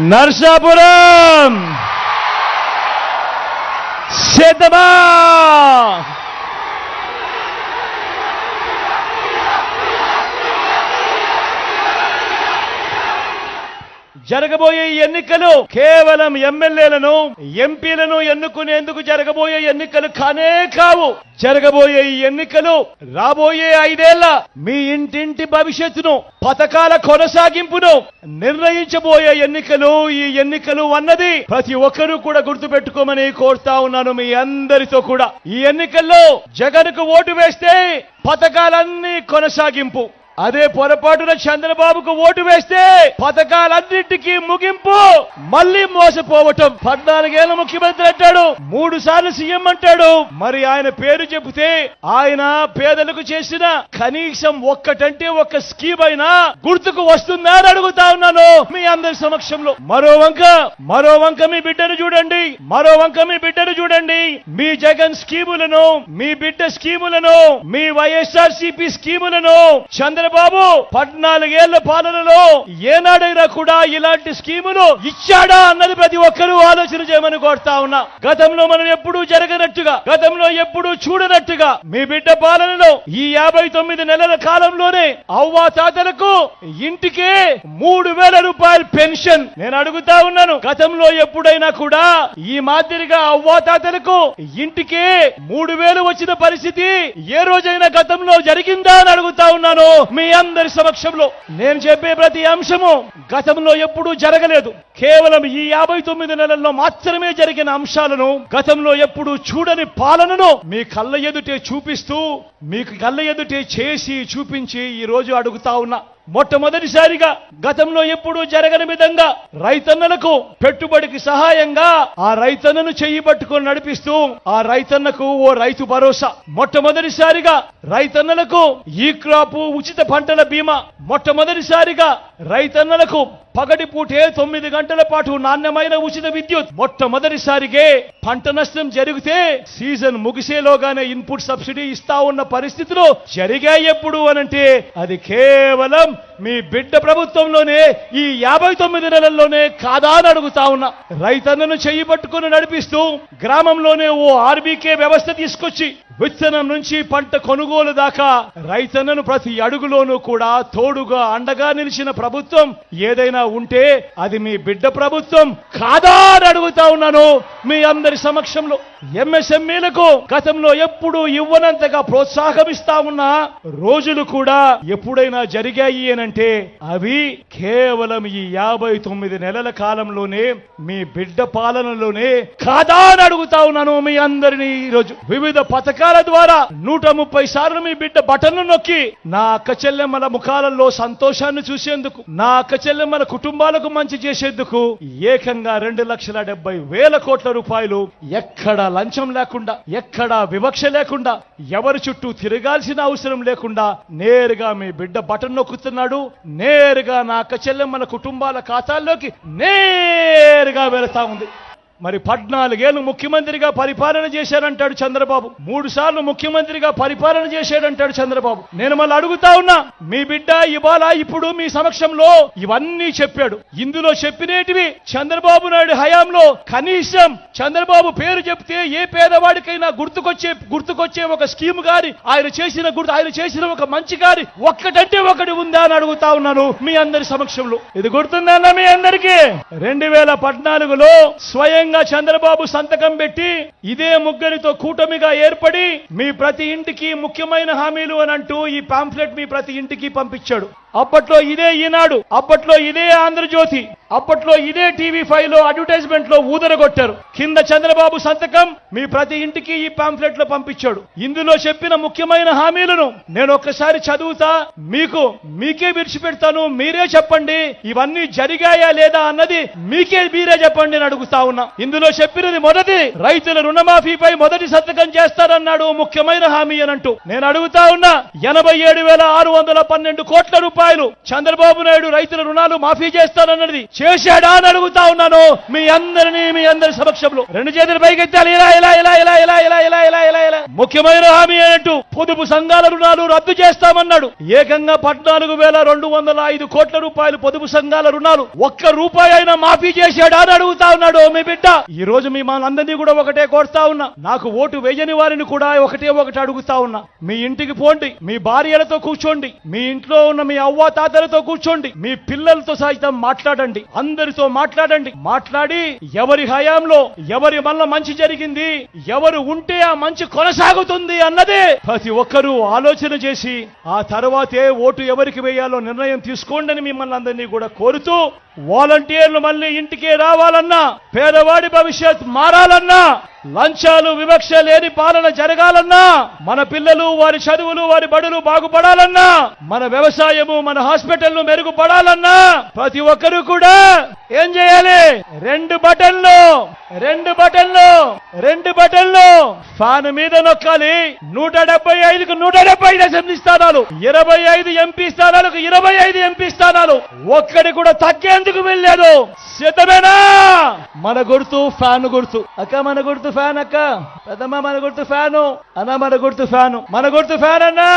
నర్సాపురం సిద్ధమా? జరగబోయే ఎన్నికలు కేవలం ఎమ్మెల్యేలను ఎంపీలను ఎన్నుకునేందుకు జరగబోయే ఎన్నికలు కానే కావు. జరగబోయే ఈ ఎన్నికలు రాబోయే 5 ఏళ్ల మీ ఇంటింటి భవిష్యత్తును, పథకాల కొనసాగింపును నిర్ణయించబోయే ఎన్నికలు. ఈ ఎన్నికలు అన్నది ప్రతి ఒక్కరూ కూడా గుర్తుపెట్టుకోమని కోరుతా ఉన్నాను మీ అందరితో కూడా. ఈ ఎన్నికల్లో జగన్కు ఓటు వేస్తే పథకాలన్నీ కొనసాగింపు, అదే పొరపాటున చంద్రబాబుకు ఓటు వేస్తే పథకాలన్నింటికీ ముగింపు, మళ్లీ మోసపోవటం. 14 ఏళ్ల ముఖ్యమంత్రి అంటాడు, 3 సార్లు సీఎం అంటాడు. మరి ఆయన పేరు చెబితే ఆయన పేదలకు చేసిన కనీసం ఒక్కటంటే ఒక్క స్కీమ్ అయినా గుర్తుకు వస్తుందా అని అడుగుతా ఉన్నాను మీ అందరి సమక్షంలో. మరో వంక మీ బిడ్డను చూడండి, మరో వంక మీ బిడ్డను చూడండి. మీ జగన్ స్కీములను, మీ బిడ్డ స్కీములను, మీ వైఎస్ఆర్సీపీ స్కీములను చంద్రబాబు 14 ఏళ్ల పాలనలో ఏనాడైనా కూడా ఇలాంటి స్కీములు ఇచ్చాడా అన్నది ప్రతి ఒక్కరూ ఆలోచన చేయమని కోరుతా ఉన్నా. గతంలో మనం ఎప్పుడూ జరగనట్టుగా, గతంలో ఎప్పుడూ చూడనట్టుగా మీ బిడ్డ పాలనలో ఈ 59 నెలల కాలంలోనే అవ్వా తాతలకు ఇంటికే 3,000 రూపాయల పెన్షన్. నేను అడుగుతా ఉన్నాను, గతంలో ఎప్పుడైనా కూడా ఈ మాదిరిగా అవ్వా తాతలకు ఇంటికే 3,000 వచ్చిన పరిస్థితి ఏ రోజైనా గతంలో జరిగిందా అని అడుగుతా ఉన్నాను మీ అందరి సమక్షంలో. నేను చెప్పే ప్రతి అంశము గతంలో ఎప్పుడూ జరగలేదు. కేవలం ఈ 59 నెలల్లో మాత్రమే జరిగిన అంశాలను, గతంలో ఎప్పుడూ చూడని పాలనను మీ కళ్ళ ఎదుటే చూపిస్తూ, మీకు కళ్ళ ఎదుటే చేసి చూపించి ఈ రోజు అడుగుతా ఉన్నా. మొట్టమొదటిసారిగా గతంలో ఎప్పుడూ జరగని విధంగా రైతన్నలకు పెట్టుబడికి సహాయంగా ఆ రైతన్నను చెయ్యి పట్టుకొని నడిపిస్తూ ఆ రైతన్నకు ఓ రైతు భరోసా. మొట్టమొదటిసారిగా రైతన్నలకు ఈ క్రాప్ ఉచిత పంటల బీమా. మొట్టమొదటిసారిగా రైతన్నలకు పగటిపూటే 9 గంటల పాటు నాణ్యమైన ఉచిత విద్యుత్. మొట్టమొదటిసారిగా పంట నష్టం జరిగితే సీజన్ ముగిసేలోగానే ఇన్పుట్ సబ్సిడీ ఇస్తా ఉన్న పరిస్థితులు జరిగాయి ఎప్పుడు అనంటే అది కేవలం మీ బిడ్డ ప్రభుత్వంలోనే, ఈ 59 నెలల్లోనే కాదా అని అడుగుతా ఉన్నా. రైతన్నను చెయ్యి పట్టుకుని నడిపిస్తూ గ్రామంలోనే ఓ ఆర్బీకే వ్యవస్థ తీసుకొచ్చి విత్తనం నుంచి పంట కొనుగోలు దాకా రైతన్నను ప్రతి అడుగులోనూ కూడా తోడుగా అండగా నిలిచిన ప్రభుత్వం ఏదైనా ఉంటే అది మీ బిడ్డ ప్రభుత్వం కాదా అని అడుగుతా ఉన్నాను మీ అందరి సమక్షంలో. ఎంఎస్ఎంఈలకు గతంలో ఎప్పుడూ ఇవ్వనంతగా ప్రోత్సాహమిస్తా ఉన్న రోజులు కూడా ఎప్పుడైనా జరిగాయి అనంటే అవి కేవలం ఈ 59 నెలల కాలంలోనే, మీ బిడ్డ పాలనలోనే కాదా అని అడుగుతా ఉన్నాను మీ అందరినీ. ఈరోజు వివిధ పథకాల ద్వారా 130 సార్లు మీ బిడ్డ బటన్ను నొక్కి నా అక్క చెల్లెమ్మల ముఖాలలో సంతోషాన్ని చూసేందుకు, నా అక్క చెల్లెమ్మల కుటుంబాలకు మంచి చేసేందుకు ఏకంగా 2,70,000 కోట్ల రూపాయలు ఎక్కడ లంచం లేకుండా, ఎక్కడ వివక్ష లేకుండా, ఎవరి చుట్టూ తిరగాల్సిన అవసరం లేకుండా నేరుగా మీ బిడ్డ బటన్ నొక్కుతున్నాడు. నేరుగా నా అక్క చెల్లెమ్మల కుటుంబాల ఖాతాల్లోకి నేరుగా వెళతా ఉంది. మరి 14 ఏళ్లు ముఖ్యమంత్రిగా పరిపాలన చేశారంటాడు చంద్రబాబు, 3 సార్లు ముఖ్యమంత్రిగా పరిపాలన చేశాడంటాడు చంద్రబాబు. నేను మళ్ళీ అడుగుతా ఉన్నా, మీ బిడ్డ ఇవాళ ఇప్పుడు మీ సమక్షంలో ఇవన్నీ చెప్పాడు. ఇందులో చెప్పినేటివి చంద్రబాబు నాయుడు హయాంలో కనీసం చంద్రబాబు పేరు చెప్తే ఏ పేదవాడికైనా గుర్తుకొచ్చే ఒక స్కీమ్ గారి, ఆయన చేసిన ఒక మంచి గారి ఒక్కటంటే ఒకటి ఉందా అని అడుగుతా ఉన్నాను మీ అందరి సమక్షంలో. ఇది గుర్తుందన్నా మీ అందరికీ? 2014లో స్వయం చంద్రబాబు సంతకం పెట్టి ఇదే ముగ్గురితో కూటమిగా ఏర్పడి మీ ప్రతి ఇంటికి ముఖ్యమైన హామీలు అని అంటూ ఈ పాంఫ్లెట్ మీ ప్రతి ఇంటికి పంపించాడు. అప్పట్లో ఇదే ఈనాడు, అప్పట్లో ఇదే ఆంధ్రజ్యోతి, అప్పట్లో ఇదే టీవీ5లో అడ్వర్టైజ్మెంట్ లో ఊదరగొట్టారు. కింద చంద్రబాబు సంతకం మీ ప్రతి ఇంటికి ఈ పాంఫ్లెట్ లో పంపించాడు. ఇందులో చెప్పిన ముఖ్యమైన హామీలను నేను ఒక్కసారి చదువుతా, మీకే విడిచిపెడతాను. మీరే చెప్పండి ఇవన్నీ జరిగాయా లేదా అన్నది మీరే చెప్పండి అని అడుగుతా ఉన్నా. ఇందులో చెప్పినది మొదటి, రైతుల రుణమాఫీపై మొదటి సంతకం చేస్తారన్నాడు ముఖ్యమైన హామీ అని అంటూ. నేను అడుగుతా ఉన్నా, 87,612 కోట్ల రూపాయలు రూపాయలు చంద్రబాబు నాయుడు రైతుల రుణాలు మాఫీ చేస్తానన్నది చేశాడా అని అడుగుతా ఉన్నాను మీ అందరి సమక్షంలో. రెండు చేతులు పైకెత్తాలి. ఇలా ఇలా ఇలా ఇలా ఇలా ఇలా ఇలా ఇలా ఇలా ఇలా ముఖ్యమైన హామీ ఏంటంటూ పొదుపు సంఘాల రుణాలు రద్దు చేస్తామన్నాడు. ఏకంగా 14,205 కోట్ల రూపాయలు పొదుపు సంఘాల రుణాలు ఒక్క రూపాయి అయినా మాఫీ చేశాడా అని అడుగుతా ఉన్నాడు మీ బిడ్డ. ఈ రోజు మీ మనందరినీ కూడా ఒకటే కోరుతా ఉన్నా, నాకు ఓటు వేయని వారిని కూడా ఒకటి అడుగుతా ఉన్నా. మీ ఇంటికి పోండి, మీ భార్యలతో కూర్చోండి, మీ ఇంట్లో ఉన్న మీ అవ్వ తాతలతో కూర్చోండి, మీ పిల్లలతో సైతం మాట్లాడండి, అందరితో మాట్లాడండి. మాట్లాడి ఎవరి హయాంలో ఎవరి వల్ల మంచి జరిగింది, ఎవరు ఉంటే ఆ మంచి కొనసాగుతుంది అన్నదే ప్రతి ఒక్కరూ ఆలోచన చేసి ఆ తర్వాతే ఓటు ఎవరికి వేయాలో నిర్ణయం తీసుకోండి అని మిమ్మల్ని అందరినీ కూడా కోరుతూ, వాలంటీర్లు మళ్ళీ ఇంటికే రావాలన్నా, పేదవాడి భవిష్యత్ మారాలన్నా, లంచాలు వివక్ష లేని పాలన జరగాలన్నా, మన పిల్లలు వారి చదువులు వారి బడులు బాగుపడాలన్నా, మన వ్యవసాయము మన హాస్పిటల్ను మెరుగుపడాలన్నా ప్రతి ఒక్కరూ కూడా ఏం చేయాలి? రెండు బటన్లు ఫ్యాన్ మీద నొక్కాలి. 175కు 175 అసెంబ్లీ స్థానాలు, 25 ఎంపీ స్థానాలకు 25 ఎంపీ స్థానాలు, ఒక్కడి కూడా తగ్గేందుకు వెళ్ళలేదు. సిద్ధమేనా? మన గుర్తు ఫ్యాన్ గుర్తు. అక్క మన గుర్తు ఫ్యాన్, అక్క పెద్దమ్మ మన గుర్తు ఫ్యాను, అన్న మన గుర్తు ఫ్యాను, మన గుర్తు ఫ్యాన్ అన్నా.